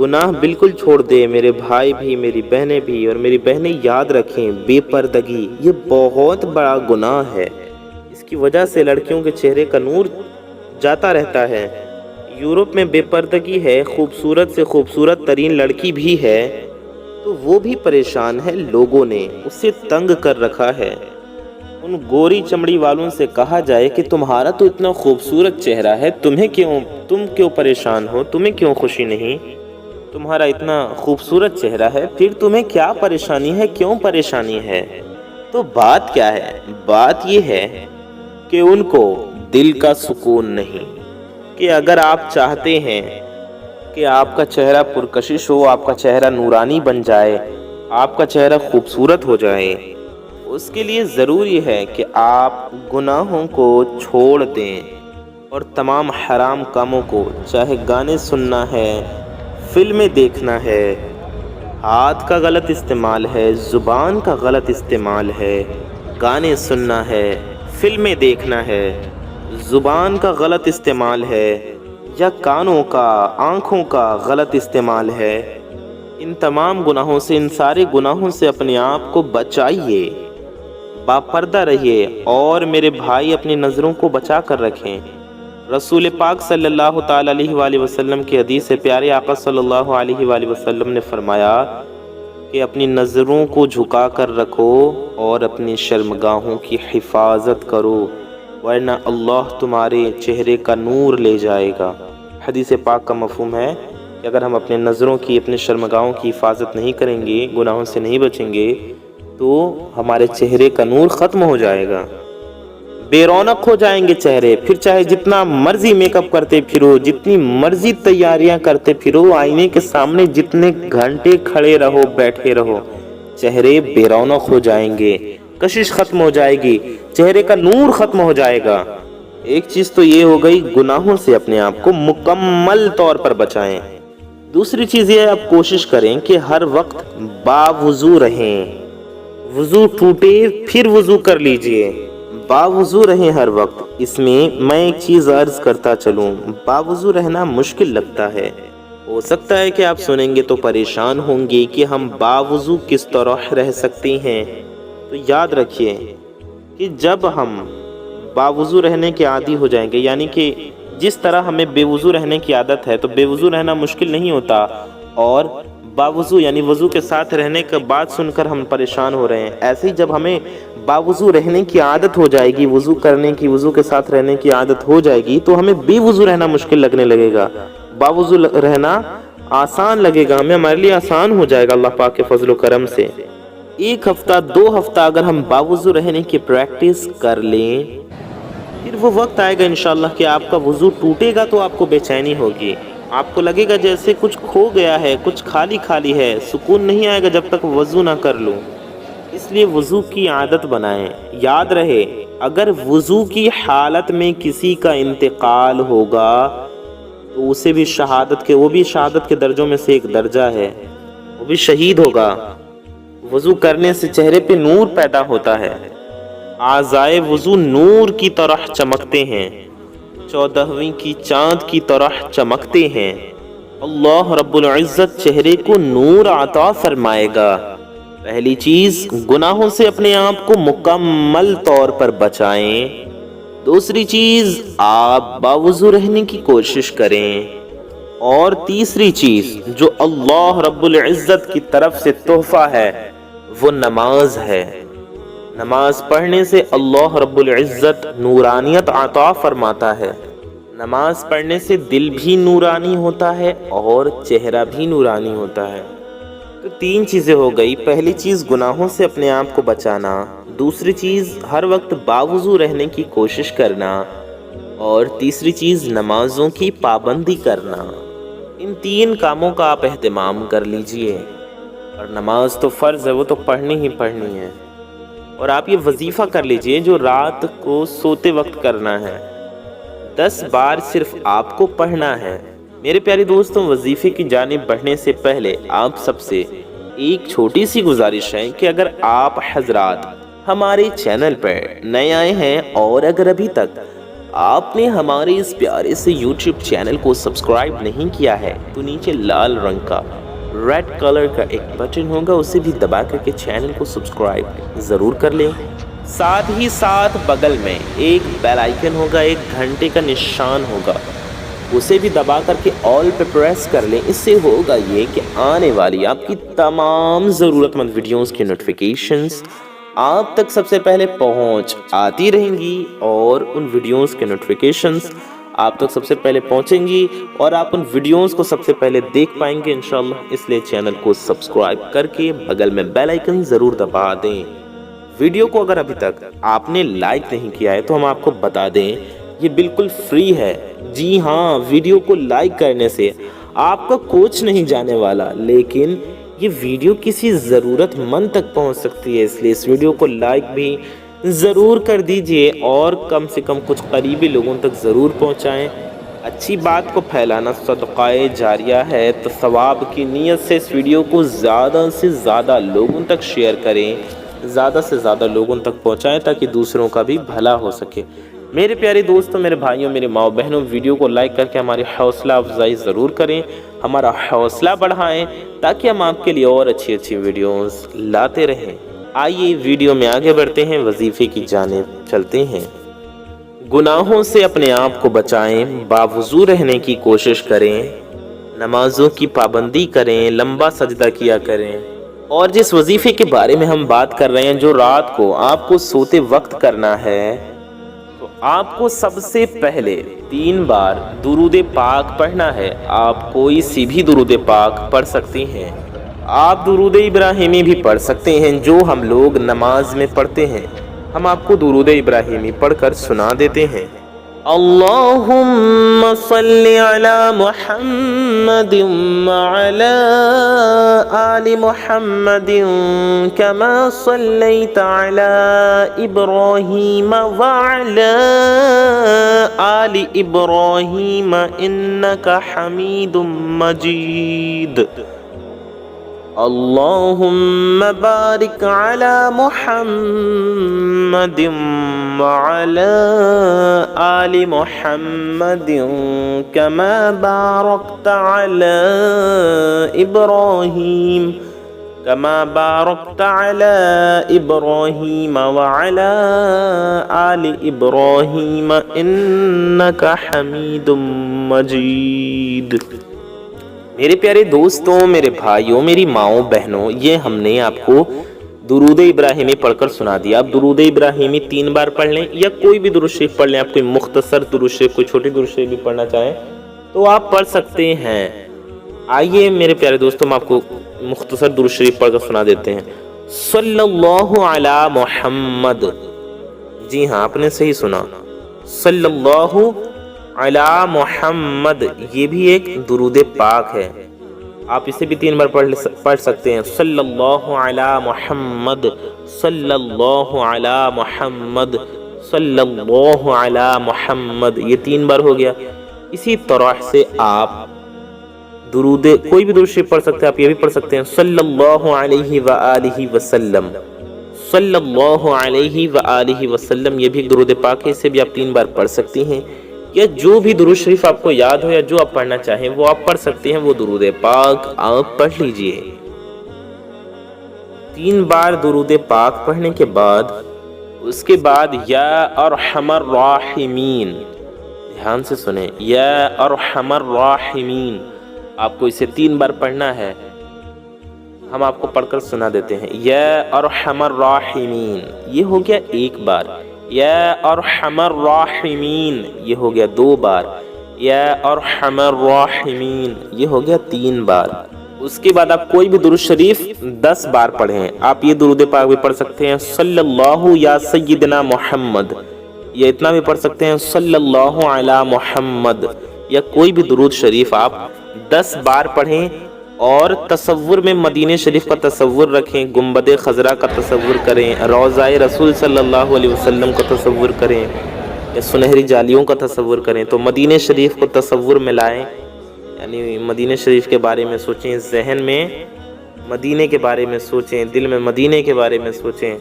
گناہ بالکل چھوڑ دے، میرے بھائی بھی، میری بہنیں بھی، اور میری بہنیں یاد رکھیں بے پردگی یہ بہت بڑا گناہ ہے۔ اس کی وجہ سے لڑکیوں کے چہرے کا نور جاتا رہتا ہے۔ یورپ میں بے پردگی ہے، خوبصورت سے خوبصورت ترین لڑکی بھی ہے تو وہ بھی پریشان ہے، لوگوں نے اسے تنگ کر رکھا ہے۔ ان گوری چمڑی والوں سے کہا جائے کہ تمہارا تو اتنا خوبصورت چہرہ ہے، تم کیوں پریشان ہو، تمہیں کیوں خوشی نہیں؟ تمہارا اتنا خوبصورت چہرہ ہے، پھر تمہیں کیا پریشانی ہے، کیوں پریشانی ہے؟ تو بات کیا ہے؟ بات یہ ہے کہ ان کو دل کا سکون نہیں، کہ اگر آپ چاہتے ہیں کہ آپ کا چہرہ پرکشش ہو، آپ کا چہرہ نورانی بن جائے، آپ کا چہرہ خوبصورت ہو جائے، اس کے لیے ضروری ہے کہ آپ گناہوں کو چھوڑ دیں اور تمام حرام کاموں کو، چاہے گانے سننا ہے، فلمیں دیکھنا ہے، ہاتھ کا غلط استعمال ہے، زبان کا غلط استعمال ہے، گانے سننا ہے، فلمیں دیکھنا ہے، زبان کا غلط استعمال ہے، یا کانوں کا، آنکھوں کا غلط استعمال ہے، ان تمام گناہوں سے، ان سارے گناہوں سے اپنے آپ کو بچائیے، باپردہ رہیے، اور میرے بھائی اپنی نظروں کو بچا کر رکھیں۔ رسول پاک صلی اللہ تعالیٰ علیہ وآلہ وسلم کی حدیث سے پیارے آقا صلی اللہ علیہ وآلہ وسلم نے فرمایا کہ اپنی نظروں کو جھکا کر رکھو اور اپنی شرمگاہوں کی حفاظت کرو، ورنہ اللہ تمہارے چہرے کا نور لے جائے گا۔ حدیث پاک کا مفہوم ہے کہ اگر ہم اپنے نظروں کی، اپنے شرمگاہوں کی حفاظت نہیں کریں گے، گناہوں سے نہیں بچیں گے، تو ہمارے چہرے کا نور ختم ہو جائے گا، بے رونق ہو جائیں گے چہرے۔ پھر چاہے جتنا مرضی میک اپ کرتے پھرو، جتنی مرضی تیاریاں کرتے پھرو، آئینے کے سامنے جتنے گھنٹے کھڑے رہو، بیٹھے رہو، چہرے بے رونق ہو جائیں گے، کشش ختم ہو جائے گی، چہرے کا نور ختم ہو جائے گا۔ ایک چیز تو یہ ہو گئی، گناہوں سے اپنے آپ کو مکمل طور پر بچائیں۔ دوسری چیز یہ آپ کوشش کریں کہ ہر وقت باوضو رہیں، وضو ٹوٹے پھر وضو کر لیجئے، باوضو رہیں ہر وقت۔ اس میں ایک چیز عرض کرتا چلوں، باوضو رہنا مشکل لگتا ہے، ہو سکتا ہے کہ آپ سنیں گے تو پریشان ہوں گے کہ ہم باوضو کس طرح رہ سکتے ہیں۔ تو یاد رکھیے کہ جب ہم باوضو رہنے کے عادی ہو جائیں گے، یعنی کہ جس طرح ہمیں بے وضو رہنے کی عادت ہے تو بے وضو رہنا مشکل نہیں ہوتا، اور باوضو یعنی وضو کے ساتھ رہنے کا بات سن کر ہم پریشان ہو رہے ہیں، ایسے ہی جب ہمیں باوضو رہنے کی عادت ہو جائے گی، وضو کرنے کی، وضو کے ساتھ رہنے کی عادت ہو جائے گی، تو ہمیں بے وضو رہنا مشکل لگنے لگے گا، باوضو رہنا آسان لگے گا، ہمارے لیے آسان ہو جائے گا اللہ پاک کے فضل و کرم سے۔ ایک ہفتہ، 2 ہفتہ اگر ہم باوضو رہنے کی پریکٹس کر لیں، پھر وہ وقت آئے گا انشاءاللہ کہ آپ کا وضو ٹوٹے گا تو آپ کو بے چینی ہوگی، آپ کو لگے گا جیسے کچھ کھو گیا ہے، کچھ خالی خالی ہے، سکون نہیں آئے گا جب تک وضو نہ کر لوں۔ اس لیے وضو کی عادت بنائیں۔ یاد رہے، اگر وضو کی حالت میں کسی کا انتقال ہوگا تو اسے بھی وہ بھی شہادت کے درجوں میں سے ایک درجہ ہے، وہ بھی شہید ہوگا۔ وضو کرنے سے چہرے پہ نور پیدا ہوتا ہے، اعضائے وضو نور کی طرح چمکتے ہیں، 14ویں کی چاند کی طرح چمکتے ہیں۔ اللہ رب العزت چہرے کو نور عطا فرمائے گا۔ پہلی چیز، گناہوں سے اپنے آپ کو مکمل طور پر بچائیں۔ دوسری چیز، آپ باوضو رہنے کی کوشش کریں۔ اور تیسری چیز جو اللہ رب العزت کی طرف سے تحفہ ہے وہ نماز ہے۔ نماز پڑھنے سے اللہ رب العزت نورانیت عطا فرماتا ہے۔ نماز پڑھنے سے دل بھی نورانی ہوتا ہے اور چہرہ بھی نورانی ہوتا ہے۔ تو 3 چیزیں ہو گئی۔ پہلی چیز گناہوں سے اپنے آپ کو بچانا، دوسری چیز ہر وقت باوضو رہنے کی کوشش کرنا، اور تیسری چیز نمازوں کی پابندی کرنا۔ ان 3 کاموں کا آپ اہتمام کر لیجئے۔ اور نماز تو فرض ہے، وہ تو پڑھنی ہی پڑھنی ہے۔ اور آپ یہ وظیفہ کر لیجئے جو رات کو سوتے وقت کرنا ہے، 10 بار صرف آپ کو پڑھنا ہے۔ میرے پیارے دوستوں، وظیفے کی جانب بڑھنے سے پہلے آپ سب سے ایک چھوٹی سی گزارش ہے کہ اگر آپ حضرات ہمارے چینل پر نئے آئے ہیں اور اگر ابھی تک آپ نے ہمارے اس پیارے سے YouTube چینل کو سبسکرائب نہیں کیا ہے تو نیچے لال رنگ کا ریڈ کلر کا ایک بٹن ہوگا، اسے بھی دبا کر کے چینل کو سبسکرائب ضرور کر لیں۔ ساتھ ہی ساتھ بغل میں ایک بیل آئیکن ہوگا، ایک گھنٹے کا نشان ہوگا، اسے بھی دبا کر کے آل پہ پریس کر لیں۔ اس سے ہوگا یہ کہ آنے والی آپ کی تمام ضرورت مند ویڈیوز کی نوٹیفیکیشنز آپ تک سب سے پہلے پہنچ آتی رہیں گی، اور ان ویڈیوز کے نوٹیفیکیشنز آپ تک سب سے پہلے پہنچیں گی اور آپ ان ویڈیوز کو سب سے پہلے دیکھ پائیں گے انشاءاللہ۔ اس لیے چینل کو سبسکرائب کر کے بغل میں بیل آئیکن ضرور دبا دیں۔ ویڈیو کو اگر ابھی تک آپ نے لائک نہیں کیا ہے تو ہم آپ کو بتا دیں یہ بالکل فری ہے۔ جی ہاں، ویڈیو کو لائک کرنے سے آپ کا کچھ نہیں جانے والا، لیکن یہ ویڈیو کسی ضرورت مند تک پہنچ سکتی ہے، اس لیے اس ویڈیو کو لائک بھی ضرور کر دیجئے اور کم سے کم کچھ قریبی لوگوں تک ضرور پہنچائیں۔ اچھی بات کو پھیلانا صدقہ جاریہ ہے، تو ثواب کی نیت سے اس ویڈیو کو زیادہ سے زیادہ لوگوں تک شیئر کریں، زیادہ سے زیادہ لوگوں تک پہنچائیں تاکہ دوسروں کا بھی بھلا ہو سکے۔ میرے پیارے دوستوں، میرے بھائیوں، میرے ماؤں بہنوں، ویڈیو کو لائک کر کے ہماری حوصلہ افزائی ضرور کریں، ہمارا حوصلہ بڑھائیں تاکہ ہم آپ کے لیے اور اچھی اچھی ویڈیوز لاتے رہیں۔ آئیے ویڈیو میں آگے بڑھتے ہیں، وظیفے کی جانب چلتے ہیں۔ گناہوں سے اپنے آپ کو بچائیں، باوضو رہنے کی کوشش کریں، نمازوں کی پابندی کریں، لمبا سجدہ کیا کریں۔ اور جس وظیفے کے بارے میں ہم بات کر رہے ہیں جو رات کو آپ کو سوتے وقت کرنا ہے، تو آپ کو سب سے پہلے 3 بار درود پاک پڑھنا ہے۔ آپ کوئی سی بھی درود پاک پڑھ سکتی ہیں، آپ درود ابراہیمی بھی پڑھ سکتے ہیں جو ہم لوگ نماز میں پڑھتے ہیں۔ ہم آپ کو درود ابراہیمی پڑھ کر سنا دیتے ہیں۔ اللہم صلی علی محمد وعلی آل محمد کما صلیت علی ابراہیم وعلی آل ابراہیم انک حمید مجید۔ اللہم بارک علی محمد وعلی آل محمد کما بارکت علی ابراہیم وعلی آل ابراہیم انک حمید مجید۔ میرے پیارے دوستوں، میرے بھائیوں، میری ماؤں بہنوں، یہ ہم نے آپ کو درود ابراہیمی پڑھ کر سنا دیا۔ آپ درود ابراہیمی 3 بار پڑھ لیں یا کوئی بھی درود شریف پڑھ لیں۔ آپ کوئی مختصر درود شریف، کوئی چھوٹی درود شریف بھی پڑھنا چاہیں تو آپ پڑھ سکتے ہیں۔ آئیے میرے پیارے دوستوں، ہم آپ کو مختصر درود شریف پڑھ کر سنا دیتے ہیں۔ صلی اللہ علی محمد، جی ہاں آپ نے صحیح سنا، صلی اللہ علی محمد، یہ بھی ایک درود پاک ہے، آپ اسے بھی 3 بار پڑھ سکتے ہیں۔ صلی اللہ علی محمد، صلی اللہ علی محمد، صلی اللہ علی محمد، یہ 3 بار ہو گیا۔ اسی طرح سے آپ درود کوئی بھی درود شریف پڑھ سکتے ہیں، آپ یہ بھی پڑھ سکتے ہیں صلی اللہ علیہ وآلہ وسلم، صلی اللہ علیہ وآلہ وسلم، یہ بھی ایک درود پاک ہے، اسے بھی آپ 3 بار پڑھ سکتی ہیں۔ یا جو بھی درود شریف آپ کو یاد ہو یا جو آپ پڑھنا چاہیں وہ آپ پڑھ سکتے ہیں، وہ درود پاک آپ پڑھ لیجئے۔ 3 بار درود پاک پڑھنے کے بعد اس کے بعد یا ارحم الراحمین، دھیان سے سنیں، یا ارحم الراحمین، آپ کو اسے 3 بار پڑھنا ہے۔ ہم آپ کو پڑھ کر سنا دیتے ہیں۔ یا ارحم الراحمین، یہ ہو گیا 1 بار۔ یا ارحم الراحمین، یہ ہو گیا 2 بار۔ یا ارحم الراحمین، یہ ہو گیا 3 بار۔ اس کے بعد آپ کوئی بھی درود شریف 10 بار پڑھیں۔ آپ یہ درود پاک بھی پڑھ سکتے ہیں، صلی اللہ یا سیدنا محمد، یہ اتنا بھی پڑھ سکتے ہیں، صلی اللہ علی محمد، یا کوئی بھی درود شریف آپ 10 بار پڑھیں۔ اور تصور میں مدینہ شریف کا تصور رکھیں، گنبد خضرا کا تصور کریں، روضہ رسول صلی اللہ علیہ وسلم کا تصور کریں، یا سنہری جالیوں کا تصور کریں، تو مدینہ شریف کو تصور میں لائیں، یعنی مدینہ شریف کے بارے میں سوچیں، ذہن میں مدینہ کے بارے میں سوچیں، دل میں مدینہ کے بارے میں سوچیں،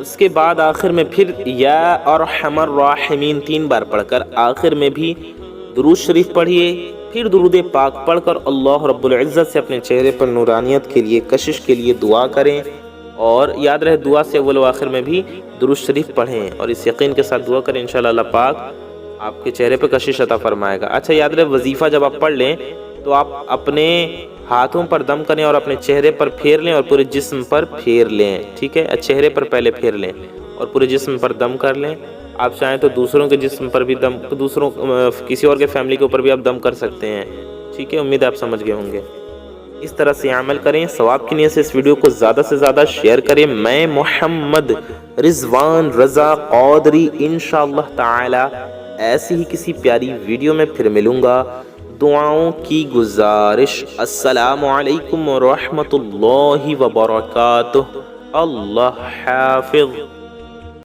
اس کے بعد آخر میں پھر یا ارحم الراحمین 3 بار پڑھ کر آخر میں بھی درود شریف پڑھیے، پھر درود پاک پڑھ کر اللہ رب العزت سے اپنے چہرے پر نورانیت کے لیے، کشش کے لیے دعا کریں، اور یاد رہے دعا سے اول و آخر میں بھی درود شریف پڑھیں، اور اس یقین کے ساتھ دعا کریں انشاءاللہ اللہ پاک آپ کے چہرے پہ کشش عطا فرمائے گا۔ اچھا یاد رہے وظیفہ جب آپ پڑھ لیں تو آپ اپنے ہاتھوں پر دم کریں اور اپنے چہرے پر پھیر لیں اور پورے جسم پر پھیر لیں، ٹھیک ہے؟ چہرے پر پہلے پھیر لیں اور پورے جسم پر دم کر لیں۔ آپ چاہیں تو دوسروں کے جسم پر بھی دم، کسی اور کے فیملی کے اوپر بھی آپ دم کر سکتے ہیں، ٹھیک ہے؟ امید آپ سمجھ گئے ہوں گے۔ اس طرح سے عمل کریں، ثواب کی نیت سے اس ویڈیو کو زیادہ سے زیادہ شیئر کریں۔ میں محمد رضوان رضا قادری انشاءاللہ تعالی ایسی ہی کسی پیاری ویڈیو میں پھر ملوں گا۔ دعاؤں کی گزارش، السلام علیکم ورحمۃ اللہ وبرکاتہ۔ اللہ حافظ۔